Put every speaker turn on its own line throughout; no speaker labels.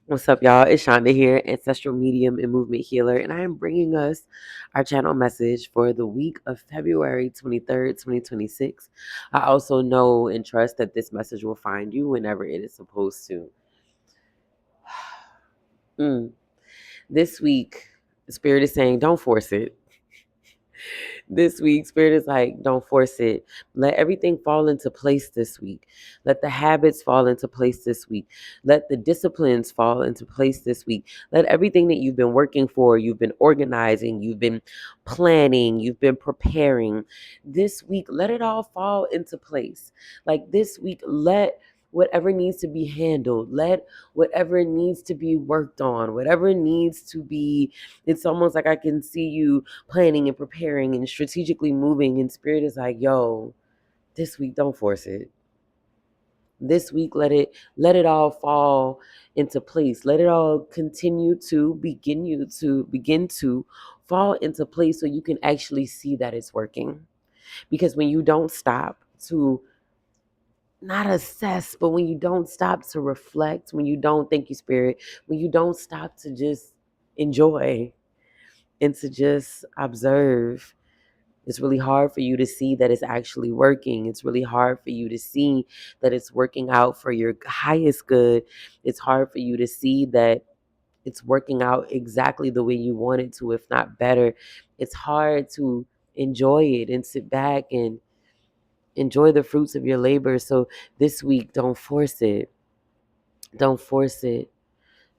What's up, y'all? It's Shonda here, ancestral medium and movement healer, and I am bringing us our channel message for the week of February 23rd, 2026. I also know and trust that this message will find you whenever it is supposed to. This week, Spirit is saying, don't force it. This week, Spirit is like, don't force it. Let everything fall into place this week. Let the habits fall into place this week. Let the disciplines fall into place this week. Let everything that you've been working for, you've been organizing, you've been planning, you've been preparing this week, let it all fall into place. Like this week, let whatever needs to be handled, let whatever needs to be worked on, whatever needs to be, it's almost like I can see you planning and preparing and strategically moving, and Spirit is like, yo, this week don't force it. This week let it all fall into place. Let it all continue to begin to fall into place so you can actually see that it's working. Because when you don't stop to not assess, but when you don't stop to reflect, when you don't, thank you, Spirit, when you don't stop to just enjoy and to just observe, it's really hard for you to see that it's actually working. It's really hard for you to see that it's working out for your highest good. It's hard for you to see that it's working out exactly the way you want it to, if not better. It's hard to enjoy it and sit back and enjoy the fruits of your labor. So this week, don't force it. Don't force it.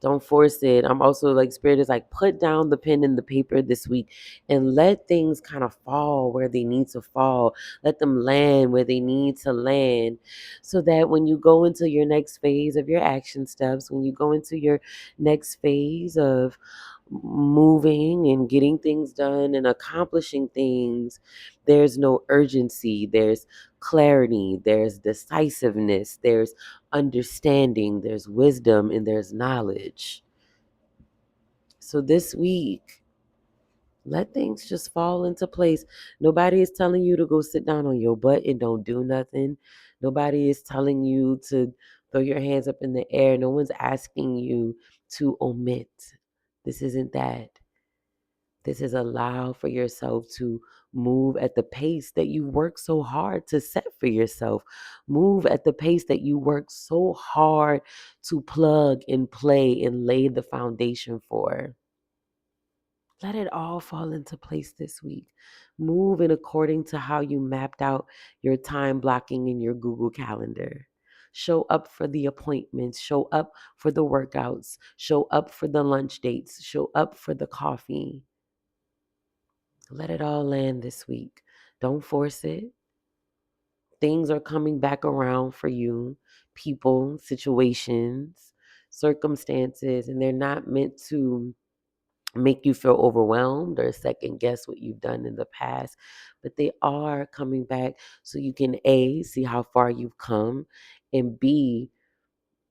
Don't force it. I'm also like, Spirit is like, put down the pen and the paper this week and let things kind of fall where they need to fall. Let them land where they need to land, so that when you go into your next phase of your action steps, when you go into your next phase of moving and getting things done and accomplishing things, there's no urgency, there's clarity, there's decisiveness, there's understanding, there's wisdom, and there's knowledge. So this week, let things just fall into place. Nobody is telling you to go sit down on your butt and don't do nothing. Nobody is telling you to throw your hands up in the air. No one's asking you to omit. This isn't that. This is allow for yourself to move at the pace that you work so hard to set for yourself. Move at the pace that you work so hard to plug and play and lay the foundation for. Let it all fall into place this week. Move in according to how you mapped out your time blocking in your Google Calendar. Show up for the appointments. Show up for the workouts. Show up for the lunch dates. Show up for the coffee. Let it all land this week. Don't force it. Things are coming back around for you. People, situations, circumstances, and they're not meant to make you feel overwhelmed or second guess what you've done in the past, but they are coming back so you can A, see how far you've come, and B,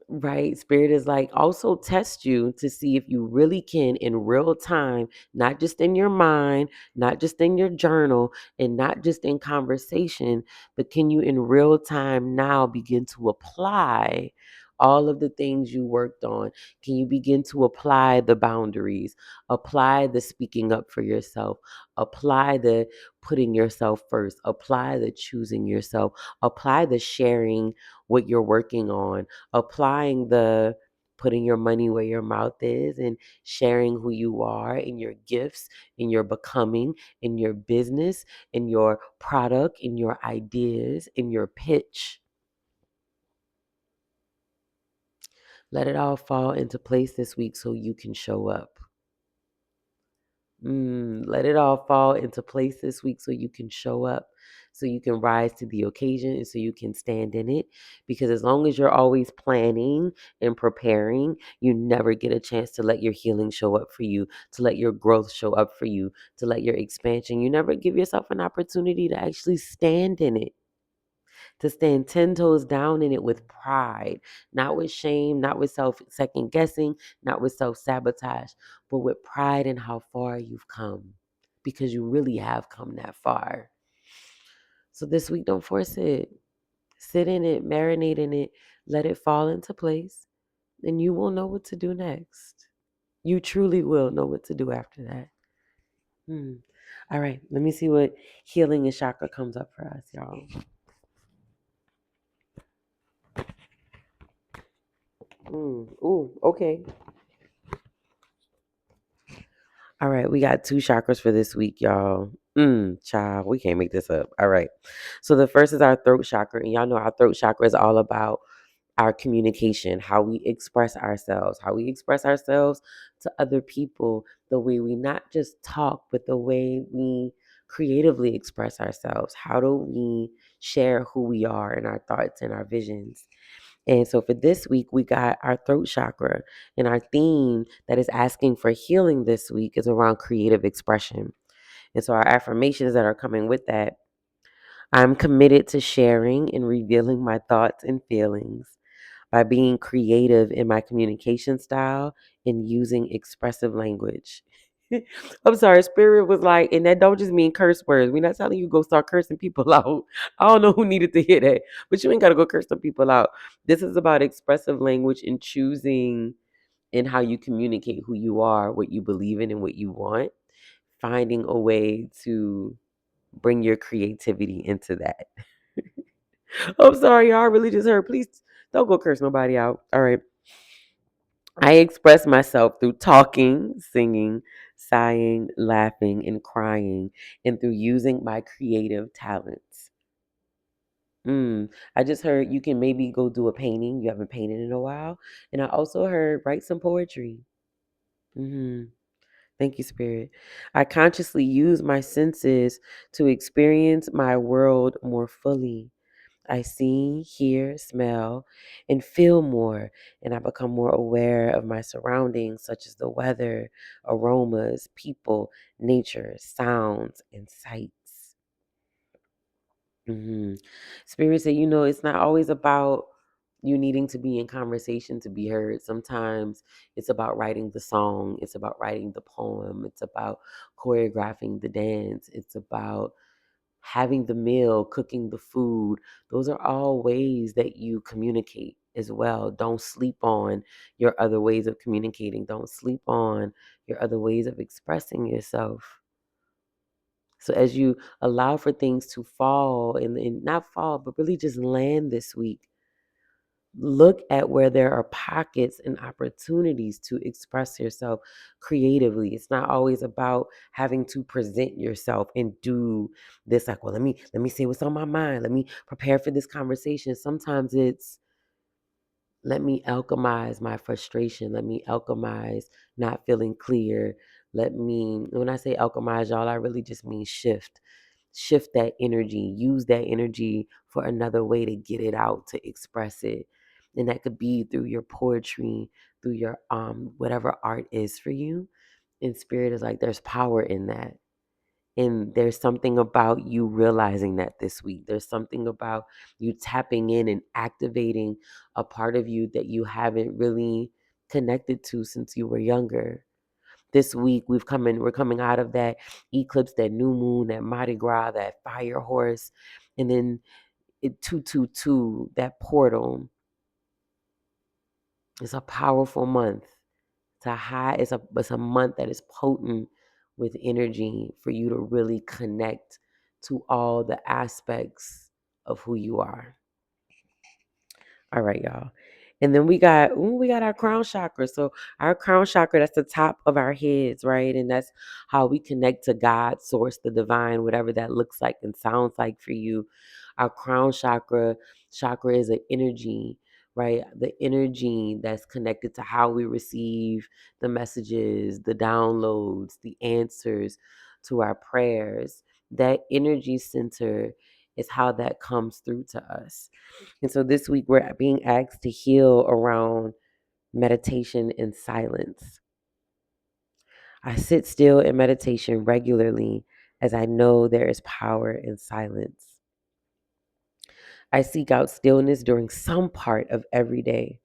right? Spirit is like, also test you to see if you really can in real time, not just in your mind, not just in your journal, and not just in conversation, but can you in real time now begin to apply all of the things you worked on? Can you begin to apply the boundaries, apply the speaking up for yourself, apply the putting yourself first, apply the choosing yourself, apply the sharing what you're working on, applying the putting your money where your mouth is and sharing who you are and your gifts and your becoming in your business, in your product, in your ideas, in your pitch. Let it all fall into place this week so you can show up. Let it all fall into place this week so you can show up, so you can rise to the occasion, and so you can stand in it. Because as long as you're always planning and preparing, you never get a chance to let your healing show up for you, to let your growth show up for you, to let your expansion. You never give yourself an opportunity to actually stand in it, to stand 10 toes down in it with pride, not with shame, not with self second guessing, not with self sabotage, but with pride in how far you've come, because you really have come that far. So this week, don't force it. Sit in it, marinate in it, let it fall into place. then you will know what to do next. You truly will know what to do after that. Hmm. All right, let me see what healing and chakra comes up for us, y'all. Ooh, okay. All right, we got 2 chakras for this week, y'all. Child, we can't make this up. All right. So the first is our throat chakra, and y'all know our throat chakra is all about our communication, how we express ourselves to other people, the way we not just talk, but the way we creatively express ourselves. How do we share who we are and our thoughts and our visions? And so for this week, we got our throat chakra, and our theme that is asking for healing this week is around creative expression. And so our affirmations that are coming with that: I'm committed to sharing and revealing my thoughts and feelings by being creative in my communication style and using expressive language. I'm sorry, Spirit was like, and that don't just mean curse words. We're not telling you go start cursing people out. I don't know who needed to hear that, but you ain't got to go curse some people out. This is about expressive language and choosing in how you communicate who you are, what you believe in, and what you want. Finding a way to bring your creativity into that. I'm sorry, y'all. I really just heard. Please don't go curse nobody out. All right. I express myself through talking, singing, sighing, laughing, and crying, and through using my creative talents. I just heard you can maybe go do a painting. You haven't painted in a while. And I also heard write some poetry. hmm Thank you, Spirit. I consciously use my senses to experience my world more fully. I see, hear, smell, and feel more, and I become more aware of my surroundings, such as the weather, aromas, people, nature, sounds, and sights. hmm Spirit said, it's not always about you needing to be in conversation to be heard. Sometimes it's about writing the song, it's about writing the poem, it's about choreographing the dance, it's about having the meal, cooking the food. Those are all ways that you communicate as well. Don't sleep on your other ways of communicating. Don't sleep on your other ways of expressing yourself. So as you allow for things to fall and not fall, but really just land this week, look at where there are pockets and opportunities to express yourself creatively. It's not always about having to present yourself and do this like, well, let me say what's on my mind. Let me prepare for this conversation. Sometimes it's let me alchemize my frustration. Let me alchemize not feeling clear. When I say alchemize, y'all, I really just mean shift. Shift that energy, use that energy for another way to get it out, to express it. And that could be through your poetry, through your whatever art is for you. And Spirit is like, there's power in that. And there's something about you realizing that this week. There's something about you tapping in and activating a part of you that you haven't really connected to since you were younger. This week we're coming out of that eclipse, that new moon, that Mardi Gras, that fire horse, and then 222, that portal. It's a powerful month. It's a month that is potent with energy for you to really connect to all the aspects of who you are. All right, y'all. And then we got our crown chakra. So our crown chakra, that's the top of our heads, right? And that's how we connect to God, source, the divine, whatever that looks like and sounds like for you. Our crown chakra is an energy, right? The energy that's connected to how we receive the messages, the downloads, the answers to our prayers. That energy center is how that comes through to us. And so this week we're being asked to heal around meditation and silence. I sit still in meditation regularly as I know there is power in silence. I seek out stillness during some part of every day.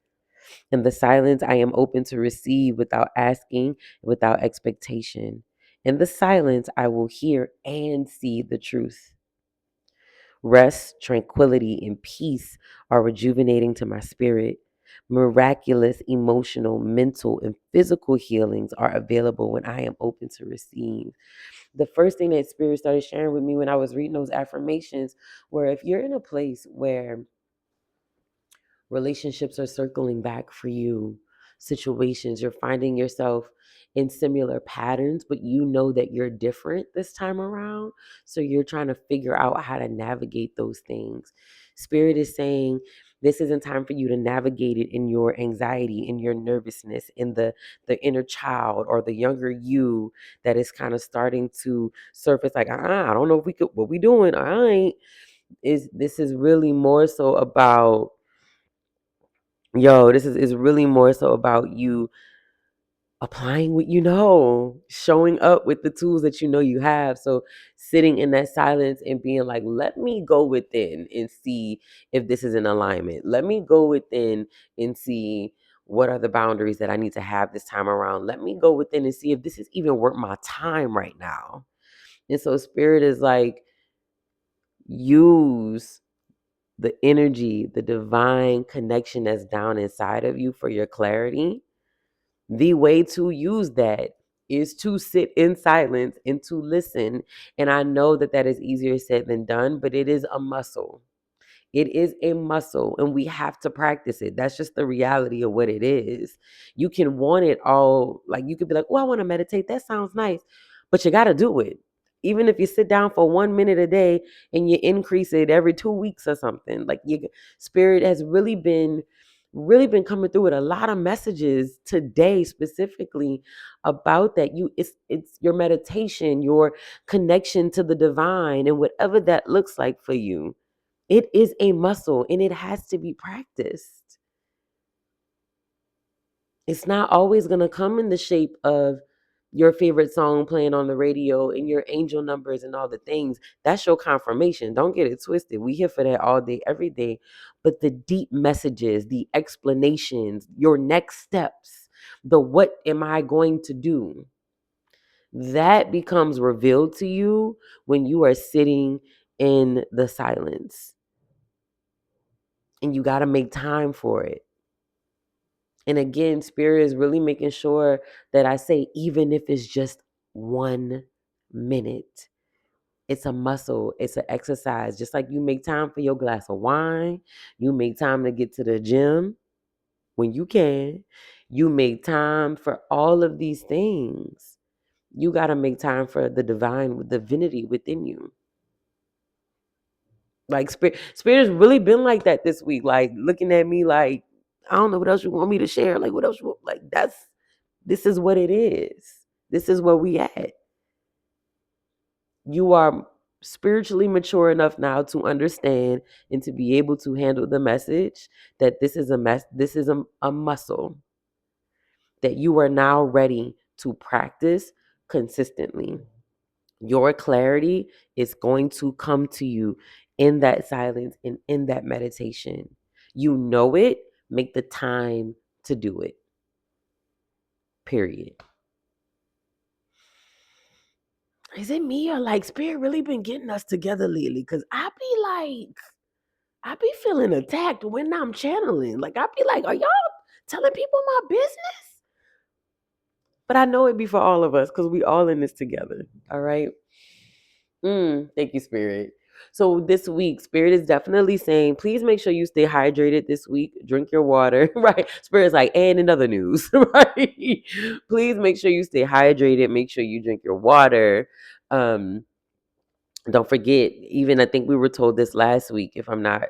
In the silence, I am open to receive without asking, without expectation. In the silence, I will hear and see the truth. Rest, tranquility, and peace are rejuvenating to my spirit. Miraculous emotional, mental, and physical healings are available when I am open to receive. The first thing that Spirit started sharing with me when I was reading those affirmations were, if you're in a place where relationships are circling back for you, situations, you're finding yourself in similar patterns, but you know that you're different this time around. So you're trying to figure out how to navigate those things. Spirit is saying, this isn't time for you to navigate it in your anxiety, in your nervousness, in the inner child or the younger you that is kind of starting to surface like, I don't know if we could, what we doing, I ain't. This is really more so about, this is really more so about you applying what you know, showing up with the tools that you know you have. So sitting in that silence and being like, let me go within and see if this is in alignment. Let me go within and see what are the boundaries that I need to have this time around. Let me go within and see if this is even worth my time right now. And so Spirit is like, use the energy, the divine connection that's down inside of you for your clarity. The way to use that is to sit in silence and to listen. And I know that that is easier said than done, but it is a muscle. It is a muscle and we have to practice it. That's just the reality of what it is. You can want it all, like you could be like, oh, I want to meditate. That sounds nice. But you got to do it. Even if you sit down for 1 minute a day and you increase it every 2 weeks or something, like your Spirit has really been coming through with a lot of messages today specifically about that. It's your meditation, your connection to the divine, and whatever that looks like for you, it is a muscle and it has to be practiced. It's not always going to come in the shape of your favorite song playing on the radio and your angel numbers and all the things. That's your confirmation. Don't get it twisted. We here for that all day, every day. But the deep messages, the explanations, your next steps, the what am I going to do? That becomes revealed to you when you are sitting in the silence. And you got to make time for it. And again, Spirit is really making sure that I say, even if it's just 1 minute, it's a muscle, it's an exercise. Just like you make time for your glass of wine, you make time to get to the gym when you can, you make time for all of these things. You got to make time for the divinity within you. Like spirit has really been like that this week. Like looking at me like, I don't know what else you want me to share. Like what else you want? Like this is what it is. This is where we at. You are spiritually mature enough now to understand and to be able to handle the message that this is a muscle that you are now ready to practice consistently. Your clarity is going to come to you in that silence and in that meditation. You know it, make the time to do it. Period. Is it me or like Spirit really been getting us together lately? Cause I be feeling attacked when I'm channeling. Like I be like, are y'all telling people my business? But I know it be for all of us because we all in this together. All right. Thank you, Spirit. So this week, Spirit is definitely saying, please make sure you stay hydrated this week. Drink your water, right? Spirit's like, and in other news, right? Please make sure you stay hydrated. Make sure you drink your water. Don't forget, even I think we were told this last week, if I'm not,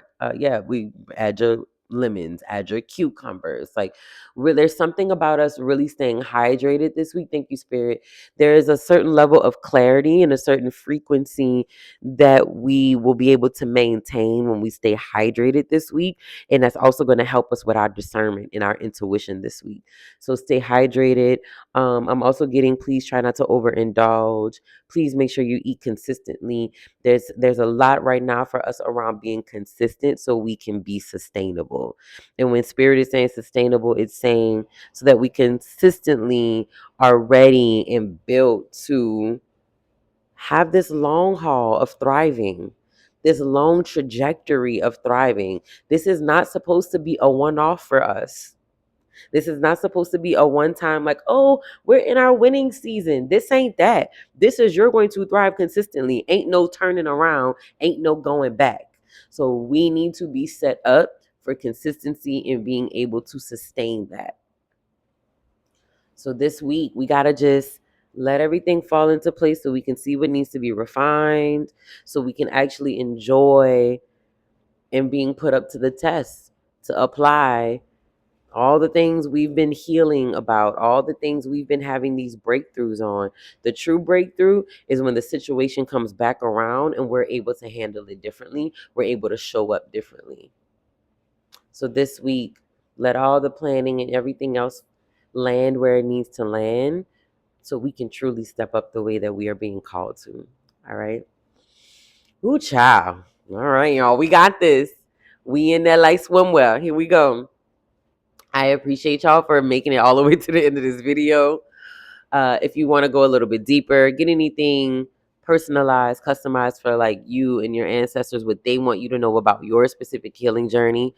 we add your lemons, add your cucumbers. Like, there's something about us really staying hydrated this week. Thank you, Spirit. There is a certain level of clarity and a certain frequency that we will be able to maintain when we stay hydrated this week. And that's also going to help us with our discernment and our intuition this week. So stay hydrated. I'm also getting, please try not to overindulge. Please make sure you eat consistently. There's a lot right now for us around being consistent so we can be sustainable. And when Spirit is saying sustainable, it's saying so that we consistently are ready and built to have this long haul of thriving. this long trajectory of thriving. This is not supposed to be a one-off for us. This is not supposed to be a one time, like, oh, we're in our winning season. This ain't that. This is you're going to thrive consistently. Ain't no turning around, ain't no going back. So we need to be set up for consistency and being able to sustain that. So this week, we got to just let everything fall into place so we can see what needs to be refined, so we can actually enjoy and being put up to the test to apply all the things we've been healing about, all the things we've been having these breakthroughs on. The true breakthrough is when the situation comes back around and we're able to handle it differently. We're able to show up differently. So this week, let all the planning and everything else land where it needs to land so we can truly step up the way that we are being called to. All right. Ooh, child. All right, y'all. We got this. We in there like swimwear. Here we go. I appreciate y'all for making it all the way to the end of this video. If you want to go a little bit deeper, get anything personalized, customized for like you and your ancestors, what they want you to know about your specific healing journey,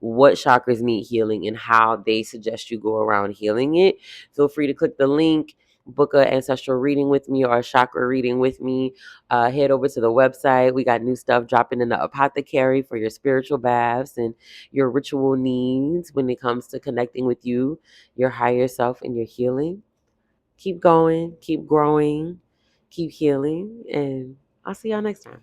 what chakras need healing, and how they suggest you go around healing it, feel free to click the link, book an ancestral reading with me or a chakra reading with me. Head over to the website. We got new stuff dropping in the apothecary for your spiritual baths and your ritual needs when it comes to connecting with you, your higher self, and your healing. Keep going, keep growing, keep healing, and I'll see y'all next time.